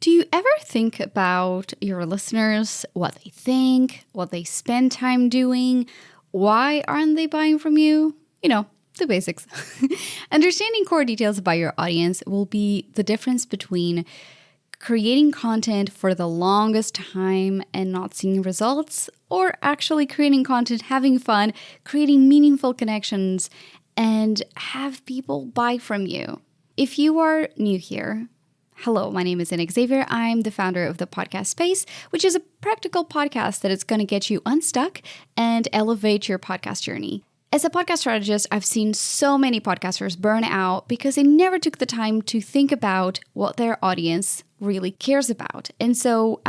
Do you ever think about your listeners, what they think, what they spend time doing? Why aren't they buying from you? The basics. Understanding core details about your audience will be the difference between creating content for the longest time and not seeing results, or actually creating content, having fun, creating meaningful connections, and have people buy from you. If you are new here, hello, my name is Xavier. I'm the founder of the Podcast Space, which is a practical podcast that is going to get you unstuck and elevate your podcast journey. As a podcast strategist, I've seen so many podcasters burn out because they never took the time to think about what their audience really cares about. And so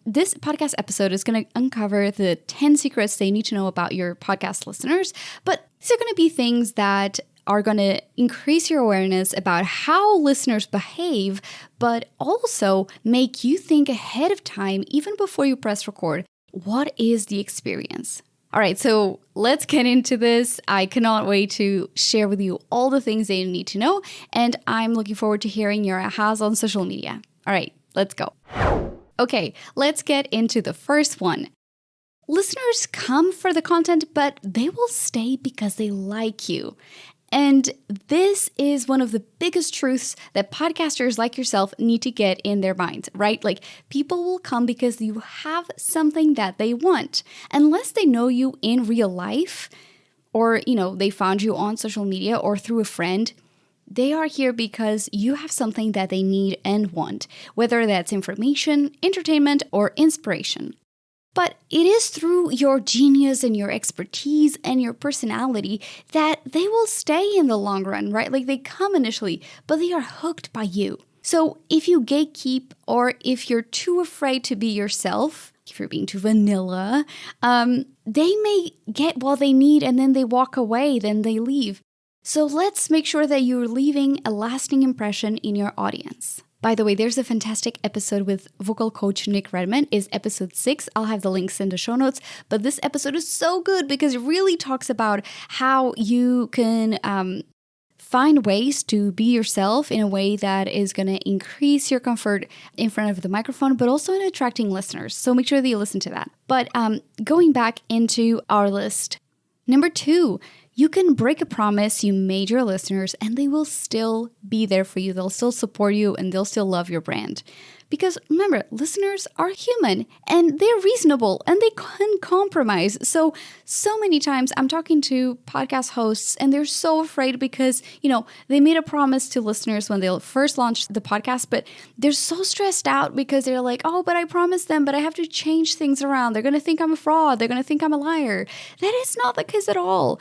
this podcast episode is going to uncover the 10 secrets they need to know about your podcast listeners. But these are going to be things that are going to increase your awareness about how listeners behave, but also make you think ahead of time, even before you press record. What is the experience? All right, so let's get into this. I cannot wait to share with you all the things that you need to know, and I'm looking forward to hearing your ahas on social media. All right, let's go. Okay, let's get into the first one. Listeners come for the content, but they will stay because they like you. And this is one of the biggest truths that podcasters like yourself need to get in their minds, right? Like, people will come because you have something that they want. Unless they know you in real life, or, they found you on social media or through a friend, they are here because you have something that they need and want, whether that's information, entertainment, or inspiration. But it is through your genius and your expertise and your personality that they will stay in the long run, right? Like, they come initially, but they are hooked by you. So if you gatekeep, or if you're too afraid to be yourself, if you're being too vanilla, they may get what they need and then they walk away, then they leave. So let's make sure that you're leaving a lasting impression in your audience. By the way, there's a fantastic episode with vocal coach Nick Redman. It's episode 6. I'll have the links in the show notes. But this episode is so good because it really talks about how you can find ways to be yourself in a way that is going to increase your comfort in front of the microphone, but also in attracting listeners. So make sure that you listen to that. But going back into our list, number 2, you can break a promise you made your listeners and they will still be there for you. They'll still support you and they'll still love your brand. Because remember, listeners are human and they're reasonable and they can compromise. So many times I'm talking to podcast hosts and they're so afraid because, they made a promise to listeners when they first launched the podcast, but they're so stressed out because they're like, oh, but I promised them, but I have to change things around. They're going to think I'm a fraud. They're going to think I'm a liar. That is not the case at all.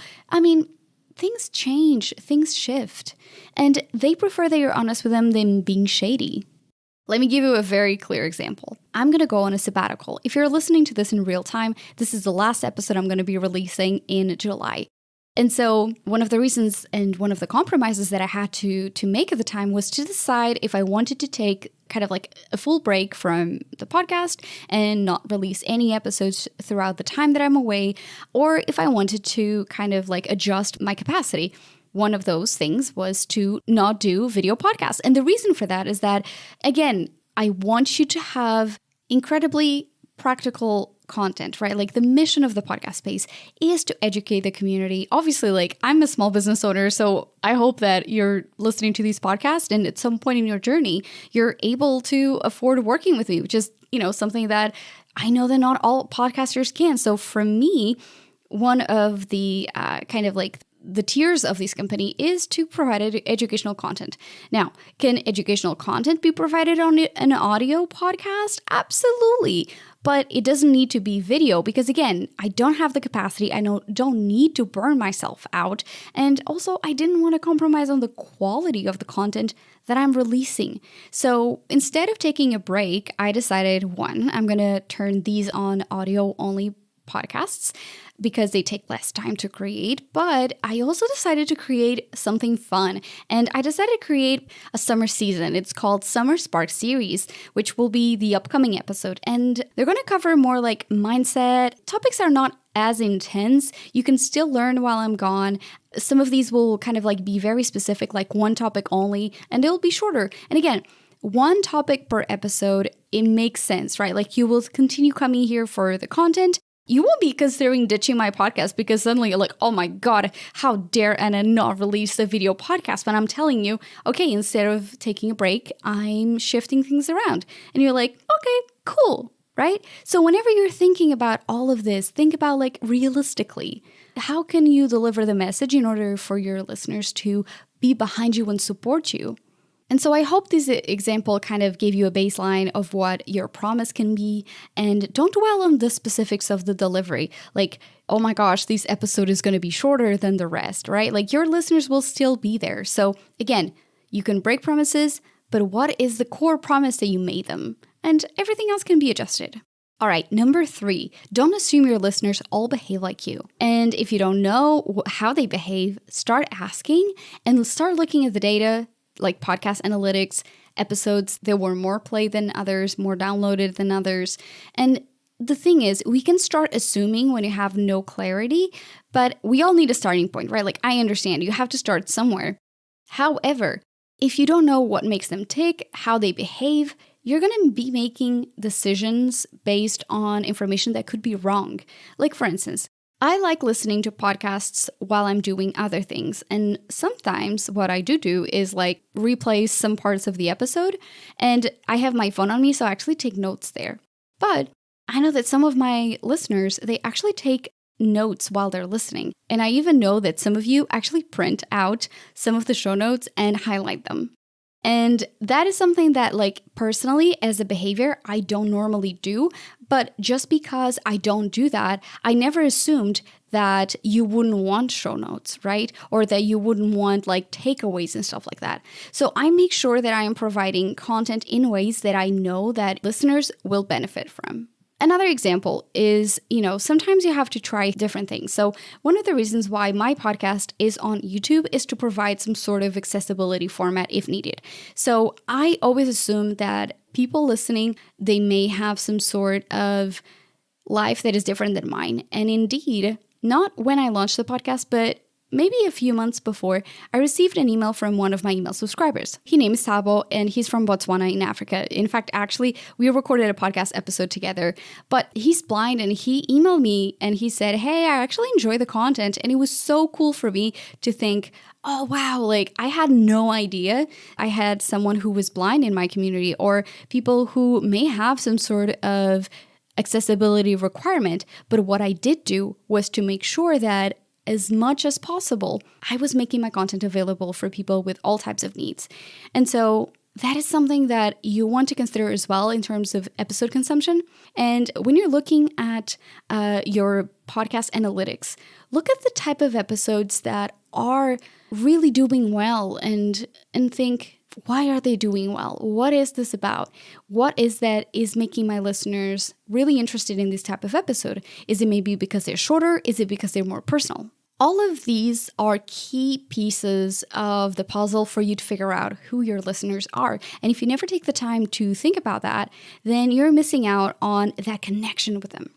Things change, things shift, and they prefer that you're honest with them than being shady. Let me give you a very clear example. I'm going to go on a sabbatical. If you're listening to this in real time, this is the last episode I'm going to be releasing in July. And so one of the reasons and one of the compromises that I had to make at the time was to decide if I wanted to take kind of like a full break from the podcast and not release any episodes throughout the time that I'm away, or if I wanted to kind of like adjust my capacity. One of those things was to not do video podcasts. And the reason for that is that, again, I want you to have incredibly practical content, right? Like, the mission of the podcast space is to educate the community. Obviously, like, I'm a small business owner, so I hope that you're listening to these podcasts and at some point in your journey, you're able to afford working with me, which is, something that I know that not all podcasters can. So for me, one of the kind of like the tiers of this company is to provide educational content. Now, can educational content be provided on an audio podcast? Absolutely. But it doesn't need to be video because, again, I don't have the capacity. I don't need to burn myself out. And also, I didn't want to compromise on the quality of the content that I'm releasing. So instead of taking a break, I decided, one, I'm going to turn these on audio-only podcasts because they take less time to create, but I also decided to create something fun, and I decided to create a summer season. It's called Summer Spark Series, which will be the upcoming episode, and they're going to cover more like mindset. Topics are not as intense. You can still learn while I'm gone. Some of these will kind of like be very specific, like one topic only, and they'll be shorter. And again, one topic per episode, it makes sense, right? Like you will continue coming here for the content. You won't be considering ditching my podcast because suddenly you're like, oh my God, how dare Anna not release a video podcast? But I'm telling you, okay, instead of taking a break, I'm shifting things around. And you're like, okay, cool, right? So whenever you're thinking about all of this, think about like realistically, how can you deliver the message in order for your listeners to be behind you and support you? And so I hope this example kind of gave you a baseline of what your promise can be. And don't dwell on the specifics of the delivery. Like, oh my gosh, this episode is going to be shorter than the rest, right? Like your listeners will still be there. So again, you can break promises, but what is the core promise that you made them? And everything else can be adjusted. All right, number 3, don't assume your listeners all behave like you. And if you don't know how they behave, start asking and start looking at the data, like podcast analytics, episodes that were more played than others, more downloaded than others. And the thing is, we can start assuming when you have no clarity, but we all need a starting point, right? Like I understand you have to start somewhere. However, if you don't know what makes them tick, how they behave, you're going to be making decisions based on information that could be wrong. Like for instance, I like listening to podcasts while I'm doing other things. And sometimes what I do is like replay some parts of the episode. And I have my phone on me, so I actually take notes there. But I know that some of my listeners, they actually take notes while they're listening. And I even know that some of you actually print out some of the show notes and highlight them. And that is something that, like, personally, as a behavior, I don't normally do. But just because I don't do that, I never assumed that you wouldn't want show notes, right? Or that you wouldn't want, like, takeaways and stuff like that. So I make sure that I am providing content in ways that I know that listeners will benefit from. Another example is, sometimes you have to try different things. So one of the reasons why my podcast is on YouTube is to provide some sort of accessibility format if needed. So I always assume that people listening, they may have some sort of life that is different than mine. And indeed, not when I launched the podcast, but maybe a few months before, I received an email from one of my email subscribers. His name is Sabo, and he's from Botswana in Africa. In fact, actually, we recorded a podcast episode together, but he's blind, and he emailed me and he said, hey, I actually enjoy the content. And it was so cool for me to think, oh, wow, like I had no idea I had someone who was blind in my community, or people who may have some sort of accessibility requirement. But what I did do was to make sure that as much as possible, I was making my content available for people with all types of needs. And so that is something that you want to consider as well in terms of episode consumption. And when you're looking at your podcast analytics, look at the type of episodes that are really doing well and think, why are they doing well? What is this about? What is that is making my listeners really interested in this type of episode? Is it maybe because they're shorter? Is it because they're more personal? All of these are key pieces of the puzzle for you to figure out who your listeners are. And if you never take the time to think about that, then you're missing out on that connection with them.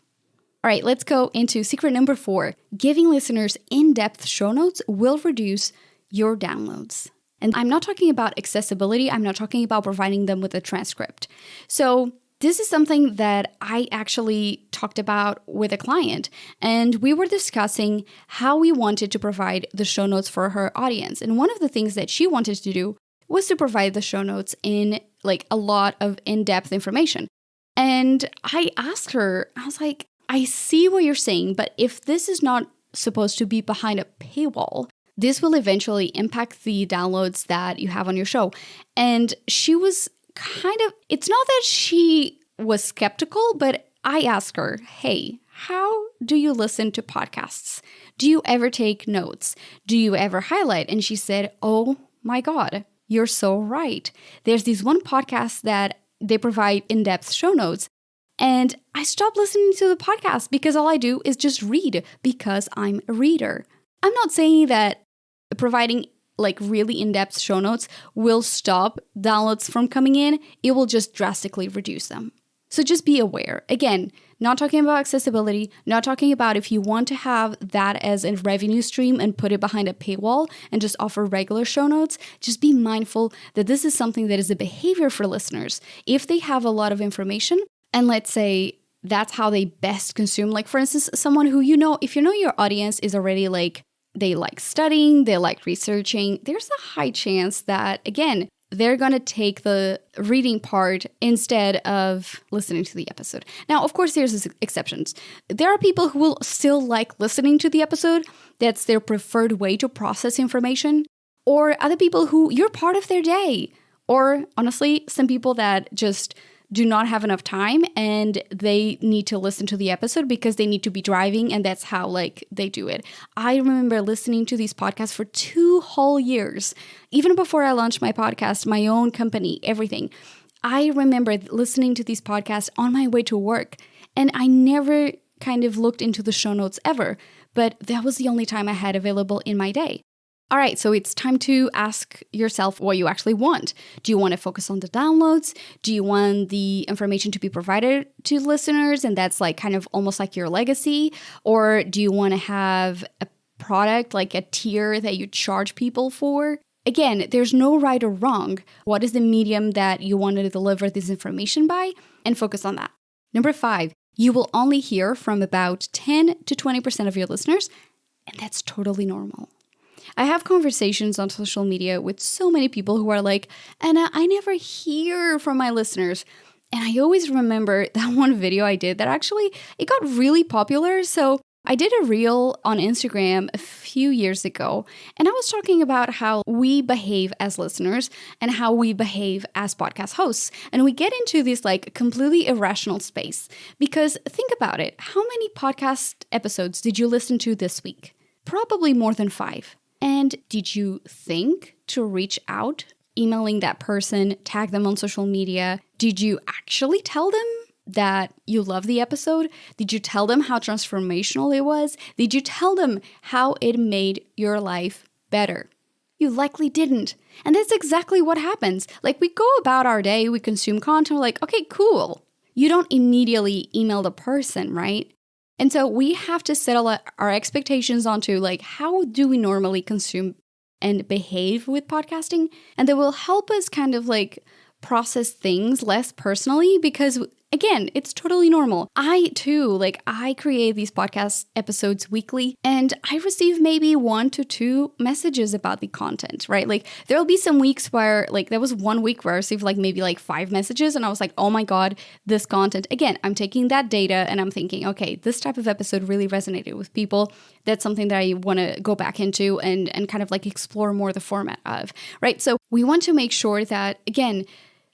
All right, let's go into secret number 4. Giving listeners in-depth show notes will reduce your downloads. And I'm not talking about accessibility. I'm not talking about providing them with a transcript. So this is something that I actually talked about with a client, and we were discussing how we wanted to provide the show notes for her audience. And one of the things that she wanted to do was to provide the show notes in like a lot of in-depth information. And I asked her, I was like, I see what you're saying, but if this is not supposed to be behind a paywall, this will eventually impact the downloads that you have on your show. And she was it's not that she was skeptical, but I asked her, hey, how do you listen to podcasts? Do you ever take notes? Do you ever highlight? And she said, oh my God, you're so right. There's this one podcast that they provide in-depth show notes. And I stopped listening to the podcast because all I do is just read because I'm a reader. I'm not saying that providing like really in-depth show notes will stop downloads from coming in. It will just drastically reduce them. So just be aware. Again, not talking about accessibility, not talking about if you want to have that as a revenue stream and put it behind a paywall and just offer regular show notes. Just be mindful that this is something that is a behavior for listeners. If they have a lot of information, and let's say that's how they best consume, like for instance, someone who if your audience is already like, they like studying, they like researching, there's a high chance that, again, they're going to take the reading part instead of listening to the episode. Now, of course, there's exceptions. There are people who will still like listening to the episode. That's their preferred way to process information. Or other people who you're part of their day. Or honestly, some people that just do not have enough time and they need to listen to the episode because they need to be driving, and that's how they do it. I remember listening to these podcasts for 2 whole years. Even before I launched my podcast, my own company, everything. I remember listening to these podcasts on my way to work, and I never kind of looked into the show notes ever, but that was the only time I had available in my day. All right, so it's time to ask yourself what you actually want. Do you want to focus on the downloads? Do you want the information to be provided to listeners, and that's like kind of almost like your legacy? Or do you want to have a product, like a tier that you charge people for? Again, there's no right or wrong. What is the medium that you want to deliver this information by? And focus on that. Number 5, you will only hear from about 10 to 20% of your listeners, and that's totally normal. I have conversations on social media with so many people who are like, Anna, I never hear from my listeners. And I always remember that one video I did that actually, it got really popular. So I did a reel on Instagram a few years ago, and I was talking about how we behave as listeners and how we behave as podcast hosts. And we get into this like completely irrational space because think about it. How many podcast episodes did you listen to this week? Probably more than 5. And did you think to reach out, emailing that person, tag them on social media? Did you actually tell them that you love the episode? Did you tell them how transformational it was? Did you tell them how it made your life better? You likely didn't. And that's exactly what happens. Like we go about our day, we consume content, we're like, okay, cool. You don't immediately email the person, right? And so we have to settle our expectations onto like, how do we normally consume and behave with podcasting? And that will help us kind of like process things less personally because again, it's totally normal. I too, I create these podcast episodes weekly and I receive maybe 1 to 2 messages about the content, right? Like there'll be some weeks where there was one week where I received maybe 5 messages and I was like, oh my God, this content. Again, I'm taking that data and I'm thinking, okay, this type of episode really resonated with people. That's something that I want to go back into and kind of explore more the format of, right? So we want to make sure that, again,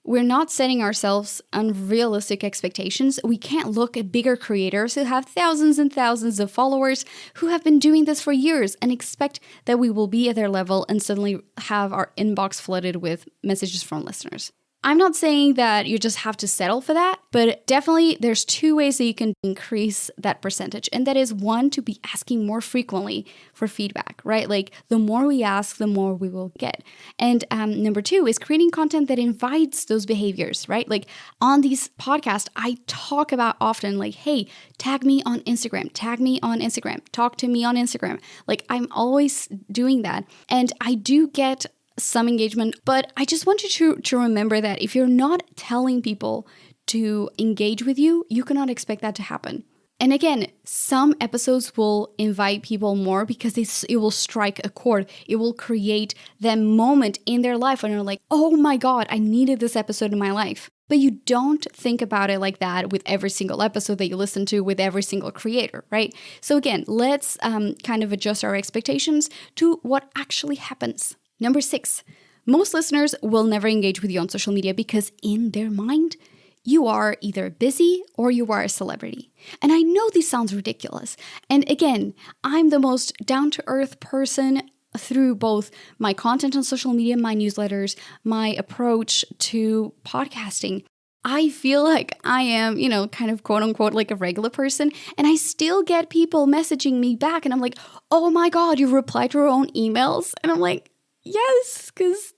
we're not setting ourselves unrealistic expectations. We can't look at bigger creators who have thousands and thousands of followers who have been doing this for years and expect that we will be at their level and suddenly have our inbox flooded with messages from listeners. I'm not saying that you just have to settle for that, but definitely there's 2 ways that you can increase that percentage. And that is 1, to be asking more frequently for feedback, right? The more we ask, the more we will get. And number 2 is creating content that invites those behaviors, right? On these podcasts, I talk about often hey, tag me on Instagram, talk to me on Instagram. I'm always doing that. And I do get some engagement, but I just want you to remember that if you're not telling people to engage with you, you cannot expect that to happen. And again, some episodes will invite people more because it will strike a chord. It will create that moment in their life when they're like, oh my God, I needed this episode in my life. But you don't think about it like that with every single episode that you listen to with every single creator, right? So again, let's kind of adjust our expectations to what actually happens. Number 6, most listeners will never engage with you on social media because in their mind, you are either busy or you are a celebrity. And I know this sounds ridiculous. And again, I'm the most down-to-earth person through both my content on social media, my newsletters, my approach to podcasting. I feel like I am, kind of quote unquote a regular person. And I still get people messaging me back. And I'm like, oh my God, you reply to your own emails? And I'm like, yes, because,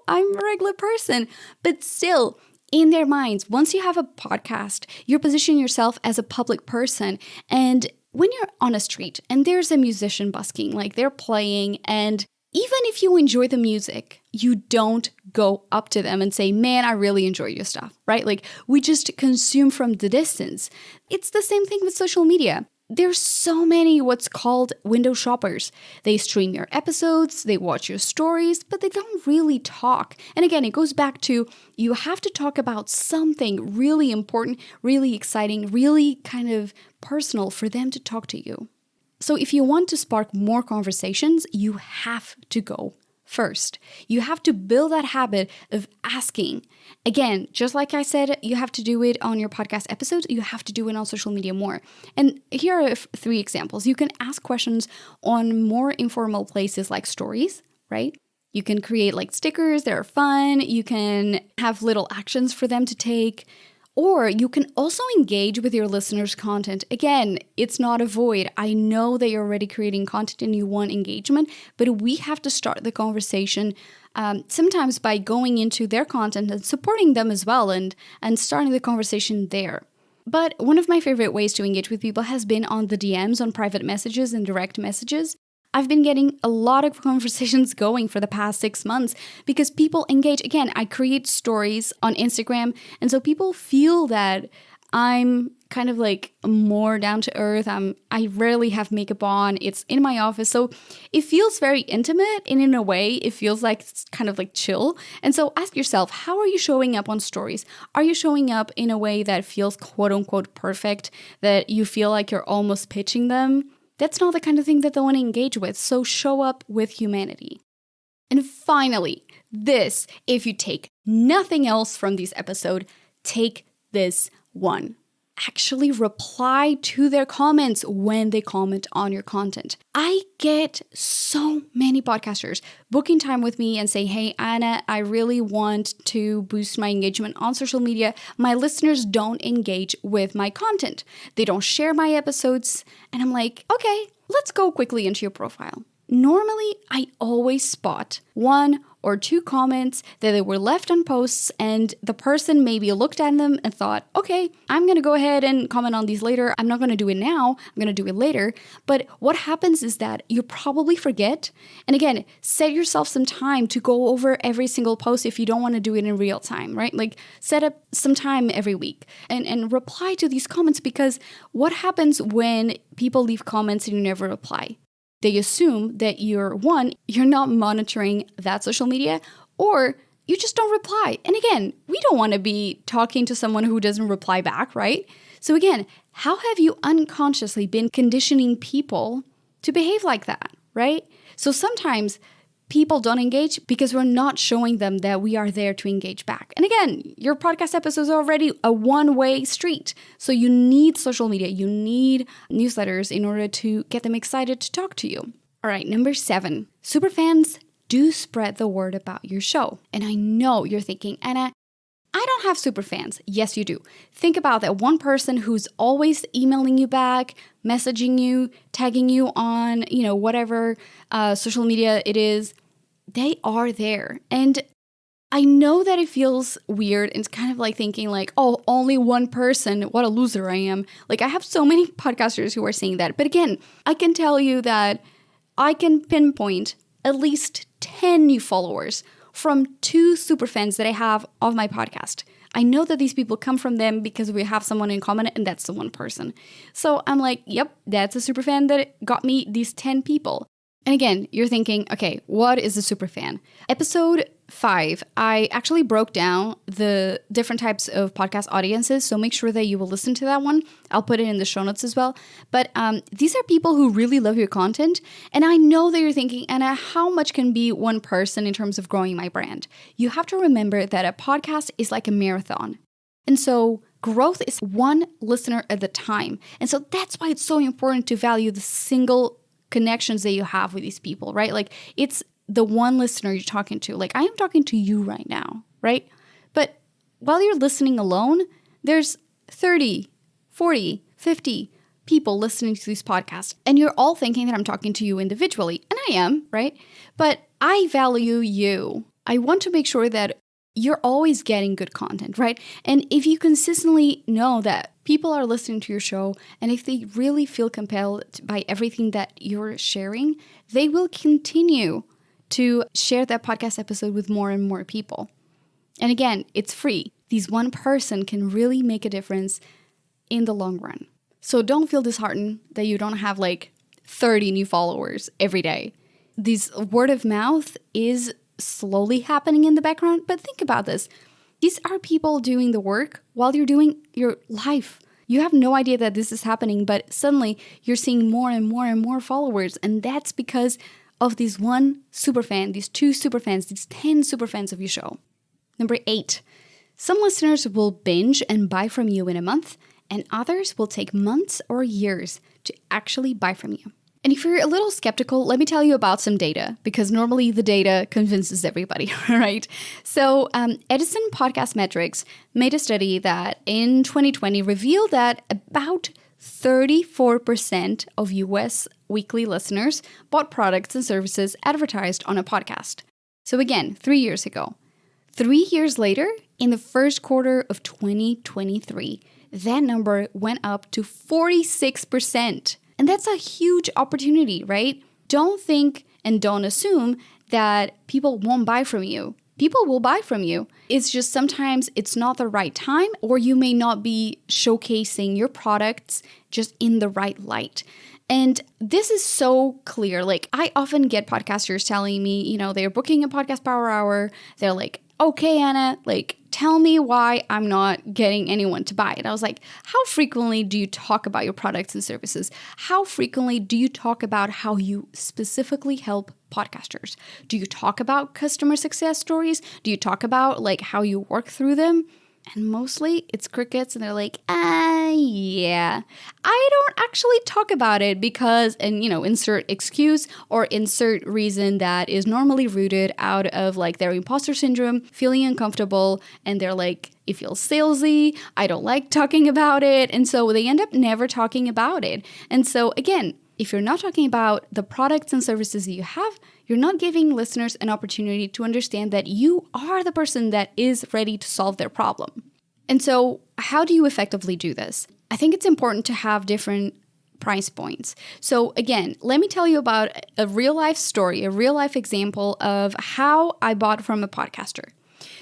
I'm a regular person. But still, in their minds, once you have a podcast, you're positioning yourself as a public person. And when you're on a street and there's a musician busking, like they're playing, and even if you enjoy the music, you don't go up to them and say, man, I really enjoy your stuff, right? Like we just consume from the distance. It's the same thing with social media. There's so many what's called window shoppers. They stream your episodes, they watch your stories, but they don't really talk. And again, it goes back to you have to talk about something really important, really exciting, really kind of personal for them to talk to you. So if you want to spark more conversations, you have to go first. You have to build that habit of asking. Again, just like I said, you have to do it on your podcast episodes. You have to do it on social media more. And here are 3 examples. You can ask questions on more informal places like stories, right? You can create like stickers that are fun. You can have little actions for them to take. Or you can also engage with your listeners' content. Again, it's not a void. I know that you're already creating content and you want engagement, but we have to start the conversation sometimes by going into their content and supporting them as well and starting the conversation there. But one of my favorite ways to engage with people has been on the DMs, on private messages and direct messages. I've been getting a lot of conversations going for the past 6 months because people engage. Again, I create stories on Instagram, and so people feel that I'm kind of like more down to earth. I rarely have makeup on. It's in my office, so it feels very intimate, and in a way, it feels like it's kind of like chill. And so ask yourself, how are you showing up on stories? Are you showing up in a way that feels quote unquote perfect, that you feel like you're almost pitching them? That's not the kind of thing that they want to engage with, so show up with humanity. And finally, this, if you take nothing else from this episode, take this one. Actually reply to their comments when they comment on your content. I get so many podcasters booking time with me and say, hey, Anna, I really want to boost my engagement on social media. My listeners don't engage with my content. They don't share my episodes. And I'm like, okay, let's go quickly into your profile. Normally, I always spot 1 or 2 comments that they were left on posts and the person maybe looked at them and thought, okay, I'm going to go ahead and comment on these later. I'm not going to do it now. I'm going to do it later. But what happens is that you probably forget. And again, set yourself some time to go over every single post if you don't want to do it in real time, right? Like set up some time every week and reply to these comments, because what happens when people leave comments and you never reply? They assume that you're not monitoring that social media, or you just don't reply. And again, we don't want to be talking to someone who doesn't reply back, right? So again, how have you unconsciously been conditioning people to behave like that, right? So sometimes people don't engage because we're not showing them that we are there to engage back. And again, your podcast episodes are already a one-way street. So you need social media, you need newsletters in order to get them excited to talk to you. All right, number 7, superfans do spread the word about your show. And I know you're thinking, Anna, I don't have superfans. Yes, you do. Think about that one person who's always emailing you back, messaging you, tagging you on, whatever social media it is. They are there. And I know that it feels weird. It's kind of like thinking like, oh, only one person. What a loser I am. Like I have so many podcasters who are saying that. But again, I can tell you that I can pinpoint at least 10 new followers from 2 superfans that I have of my podcast. I know that these people come from them because we have someone in common, and that's the one person. So I'm like, yep, that's a superfan that got me these 10 people. And again, you're thinking, okay, what is a superfan? Episode 5, I actually broke down the different types of podcast audiences, so make sure that you will listen to that one. I'll put it in the show notes as well. But these are people who really love your content. And I know that you're thinking, Anna, how much can be one person in terms of growing my brand? You have to remember that a podcast is like a marathon. And so growth is one listener at a time. And so that's why it's so important to value the single connections that you have with these people, right? Like it's the one listener you're talking to. Like I am talking to you right now, right? But while you're listening alone, there's 30, 40, 50 people listening to these podcasts, and you're all thinking that I'm talking to you individually, and I am, right? But I value you. I want to make sure that you're always getting good content, right? And if you consistently know that people are listening to your show, and if they really feel compelled by everything that you're sharing, they will continue to share that podcast episode with more and more people. And again, it's free. This one person can really make a difference in the long run. So don't feel disheartened that you don't have like 30 new followers every day. This word of mouth is slowly happening in the background, but think about this. These are people doing the work while you're doing your life. You have no idea that this is happening, but suddenly you're seeing more and more and more followers, and that's because of this one superfan, these 2 superfans, these 10 superfans of your show. Number 8, some listeners will binge and buy from you in a month, and others will take months or years to actually buy from you. And if you're a little skeptical, let me tell you about some data, because normally the data convinces everybody, right? So Edison Podcast Metrics made a study that in 2020 revealed that about 34% of US weekly listeners bought products and services advertised on a podcast. So again, 3 years ago. 3 years later, in the first quarter of 2023, that number went up to 46%. And that's a huge opportunity, right? Don't think and don't assume that people won't buy from you. People will buy from you. It's just sometimes it's not the right time, or you may not be showcasing your products just in the right light. And this is so clear. Like, I often get podcasters telling me, they're booking a podcast power hour. They're like, okay, Anna, like, tell me why I'm not getting anyone to buy it. I was like, how frequently do you talk about your products and services? How frequently do you talk about how you specifically help podcasters? Do you talk about customer success stories? Do you talk about like how you work through them? And mostly it's crickets, and they're like, yeah, I don't actually talk about it because, and insert excuse or insert reason that is normally rooted out of like their imposter syndrome, feeling uncomfortable, and they're like, it feels salesy, I don't like talking about it, and so they end up never talking about it. And so again, if you're not talking about the products and services that you have, you're not giving listeners an opportunity to understand that you are the person that is ready to solve their problem. And so how do you effectively do this? I think it's important to have different price points. So again, let me tell you about a real life story, a real life example of how I bought from a podcaster.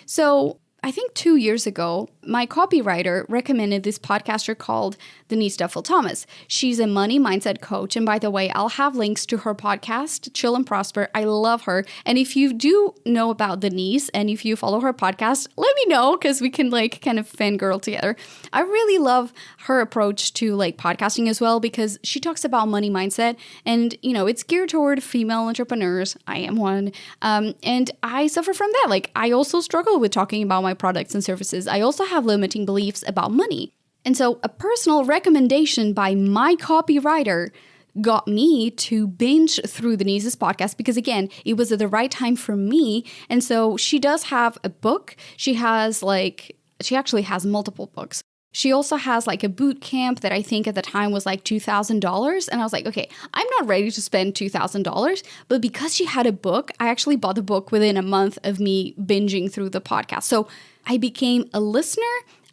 So I think 2 years ago, my copywriter recommended this podcaster called Denise Duffel-Thomas. She's a money mindset coach. And by the way, I'll have links to her podcast, Chill and Prosper. I love her. And if you do know about Denise and if you follow her podcast, let me know, because we can like kind of fangirl together. I really love her approach to like podcasting as well, because she talks about money mindset, and it's geared toward female entrepreneurs. I am one. And I suffer from that. Like, I also struggle with talking about my products and services. I also have limiting beliefs about money. And so a personal recommendation by my copywriter got me to binge through Denise's podcast, because again, it was at the right time for me. And so she does have a book. She actually has multiple books. She also has like a boot camp that I think at the time was like $2,000. And I was like, okay, I'm not ready to spend $2,000. But because she had a book, I actually bought the book within a month of me binging through the podcast. So I became a listener.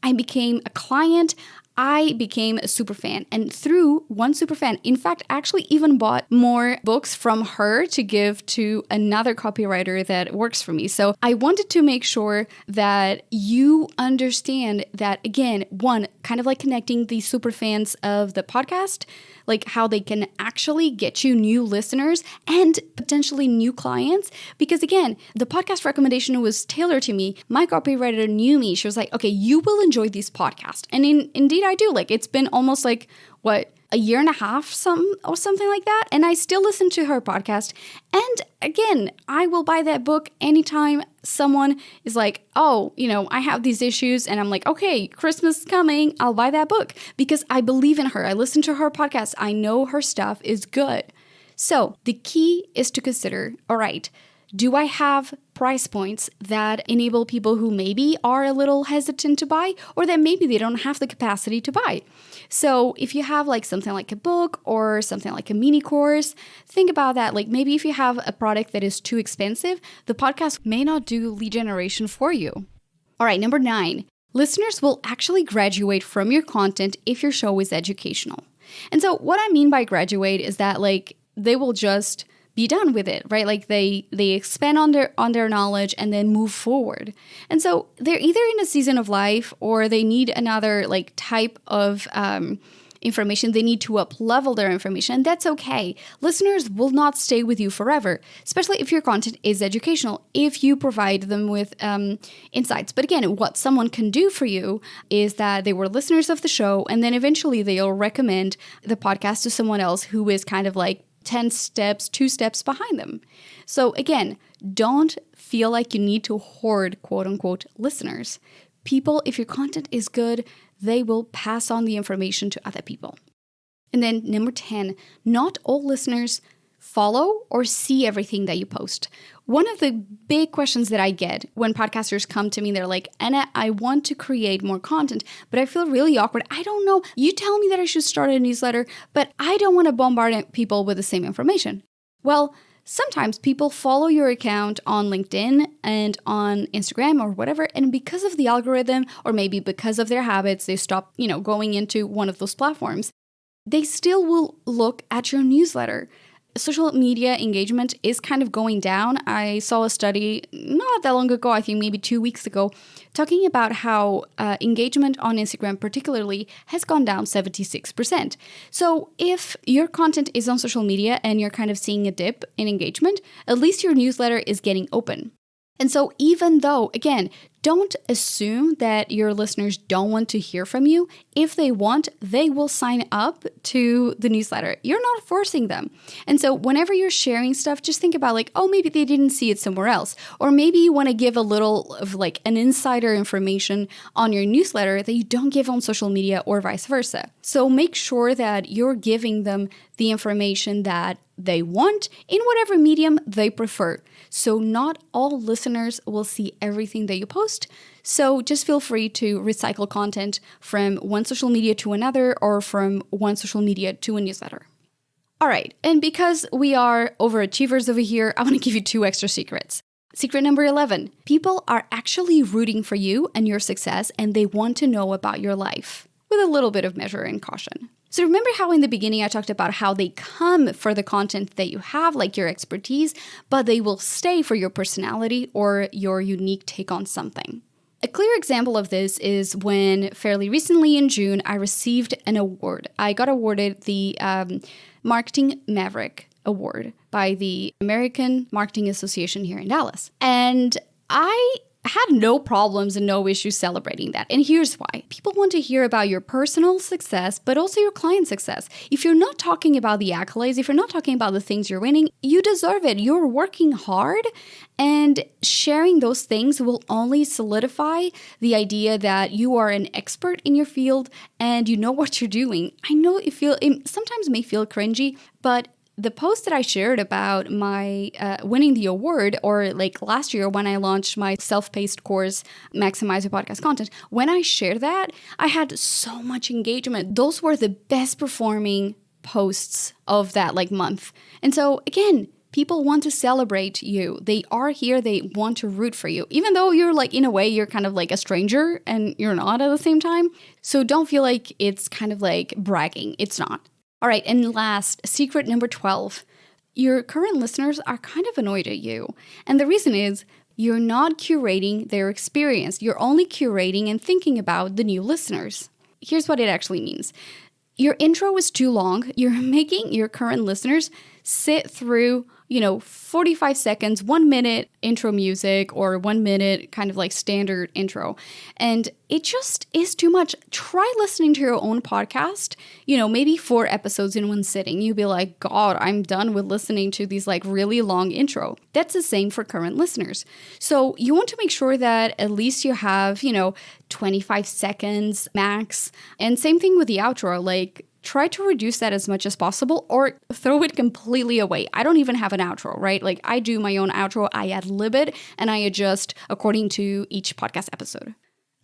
I became a client. I became a super fan. And through one super fan, in fact, actually even bought more books from her to give to another copywriter that works for me. So I wanted to make sure that you understand that, again, one, kind of like connecting the super fans of the podcast, like how they can actually get you new listeners and potentially new clients. Because again, the podcast recommendation was tailored to me. My copywriter knew me. She was like, okay, you will enjoy this podcast. And indeed I do. Like, it's been almost like, a year and a half, something like that. And I still listen to her podcast. And again, I will buy that book anytime someone is like, oh, I have these issues. And I'm like, okay, Christmas is coming. I'll buy that book because I believe in her. I listen to her podcast. I know her stuff is good. So the key is to consider, all right, Do I have price points that enable people who maybe are a little hesitant to buy, or that maybe they don't have the capacity to buy? So if you have like something like a book or something like a mini course, think about that. Like maybe if you have a product that is too expensive, the podcast may not do lead generation for you. All right, number 9, listeners will actually graduate from your content if your show is educational. And so what I mean by graduate is that like they will just be done with it, right? Like they expand on their knowledge and then move forward. And so they're either in a season of life or they need another like type of information. They need to up-level their information, and that's okay. Listeners will not stay with you forever, especially if your content is educational, if you provide them with insights. But again, what someone can do for you is that they were listeners of the show, and then eventually they'll recommend the podcast to someone else who is kind of like 10 steps, 2 steps behind them. So again, don't feel like you need to hoard quote unquote listeners. People, if your content is good, they will pass on the information to other people. And then number 10, not all listeners follow or see everything that you post. One of the big questions that I get when podcasters come to me, they're like, Anna, I want to create more content, but I feel really awkward. I don't know. You tell me that I should start a newsletter, but I don't want to bombard people with the same information. Well, sometimes people follow your account on LinkedIn and on Instagram or whatever, and because of the algorithm, or maybe because of their habits, they stop, going into one of those platforms. They still will look at your newsletter. Social media engagement is kind of going down. I saw a study not that long ago, I think maybe 2 weeks ago, talking about how engagement on Instagram particularly has gone down 76%. So if your content is on social media and you're kind of seeing a dip in engagement, at least your newsletter is getting open. And so even though, again, don't assume that your listeners don't want to hear from you. If they want, they will sign up to the newsletter. You're not forcing them. And so whenever you're sharing stuff, just think about like, oh, maybe they didn't see it somewhere else. Or maybe you want to give a little of like an insider information on your newsletter that you don't give on social media or vice versa. So make sure that you're giving them the information that they want in whatever medium they prefer. So not all listeners will see everything that you post. So just feel free to recycle content from one social media to another or from one social media to a newsletter. All right. And because we are overachievers over here, I want to give you 2 extra secrets. Secret number 11, people are actually rooting for you and your success, and they want to know about your life with a little bit of measure and caution. So remember how in the beginning I talked about how they come for the content that you have, like your expertise, but they will stay for your personality or your unique take on something. A clear example of this is when fairly recently in June, I received an award. I got awarded the Marketing Maverick Award by the American Marketing Association here in Dallas. And I had no problems and no issues celebrating that. And here's why. People want to hear about your personal success, but also your client success. If you're not talking about the accolades, if you're not talking about the things you're winning, you deserve it. You're working hard, and sharing those things will only solidify the idea that you are an expert in your field and you know what you're doing. I know it sometimes may feel cringy, but the post that I shared about my winning the award, or like last year when I launched my self-paced course, Maximize Your Podcast Content, when I shared that, I had so much engagement. Those were the best performing posts of that month. And so again, people want to celebrate you. They are here. They want to root for you, even though you're in a way, you're kind of like a stranger and you're not at the same time. So don't feel like it's kind of like bragging. It's not. All right, and last, secret number 12. Your current listeners are kind of annoyed at you. And the reason is you're not curating their experience. You're only curating and thinking about the new listeners. Here's what it actually means. Your intro is too long. You're making your current listeners sit through 45 seconds, 1 minute intro music, or 1 minute kind of like standard intro. And it just is too much. Try listening to your own podcast, maybe 4 episodes in one sitting. You'll be like, God, I'm done with listening to these really long intro. That's the same for current listeners. So you want to make sure that at least you have, 25 seconds max. And same thing with the outro, try to reduce that as much as possible or throw it completely away. I don't even have an outro, right? Like I do my own outro, I ad-lib it, and I adjust according to each podcast episode.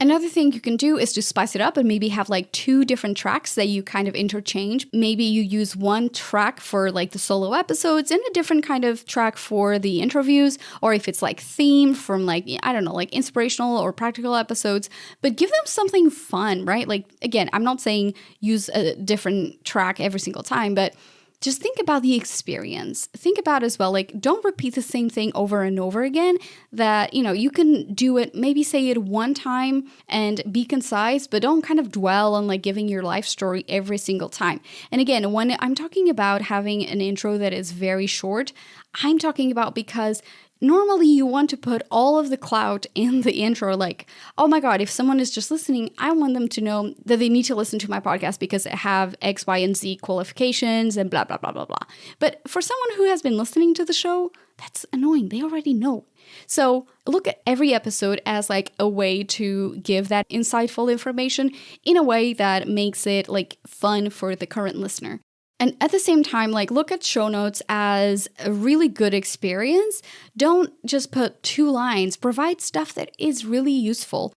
Another thing you can do is to spice it up and maybe have like 2 different tracks that you kind of interchange. Maybe you use one track for like the solo episodes and a different kind of track for the interviews, or if it's like themed from like, I don't know, like inspirational or practical episodes, but give them something fun, right? Like, again, I'm not saying use a different track every single time, but just think about the experience. Think about as well, like, don't repeat the same thing over and over again. That, you can do it, maybe say it one time and be concise, but don't kind of dwell on like giving your life story every single time. And again, when I'm talking about having an intro that is very short, I'm talking about because normally you want to put all of the clout in the intro, like, oh my God, if someone is just listening, I want them to know that they need to listen to my podcast because I have X, Y, and Z qualifications and blah, blah, blah, blah, blah. But for someone who has been listening to the show, that's annoying. They already know. So look at every episode as like a way to give that insightful information in a way that makes it like fun for the current listener. And at the same time, like look at show notes as a really good experience. Don't just put 2 lines, provide stuff that is really useful.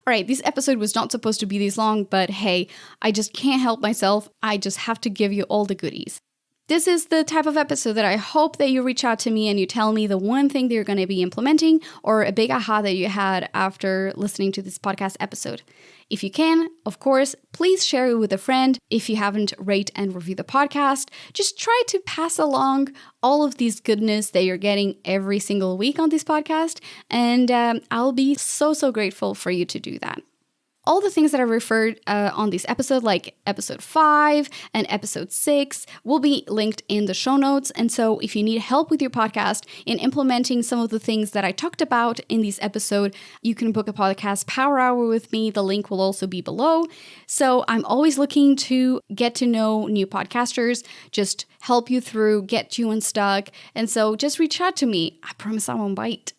All right, this episode was not supposed to be this long, but hey, I just can't help myself. I just have to give you all the goodies. This is the type of episode that I hope that you reach out to me and you tell me the one thing that you're going to be implementing or a big aha that you had after listening to this podcast episode. If you can, of course, please share it with a friend. If you haven't, rate and review the podcast. Just try to pass along all of these goodness that you're getting every single week on this podcast. And I'll be so grateful for you to do that. All the things that I referred on this episode, like episode 5 and episode 6, will be linked in the show notes. And so if you need help with your podcast in implementing some of the things that I talked about in this episode, you can book a podcast power hour with me. The link will also be below. So I'm always looking to get to know new podcasters, just help you through, get you unstuck. And so just reach out to me. I promise I won't bite.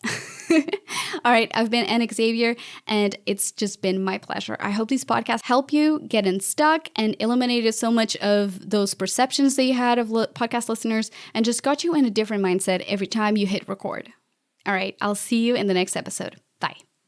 All right, I've been Anna Xavier, and it's just been my pleasure. I hope these podcasts help you get unstuck and eliminated so much of those perceptions that you had of podcast listeners and just got you in a different mindset every time you hit record. All right, I'll see you in the next episode. Bye.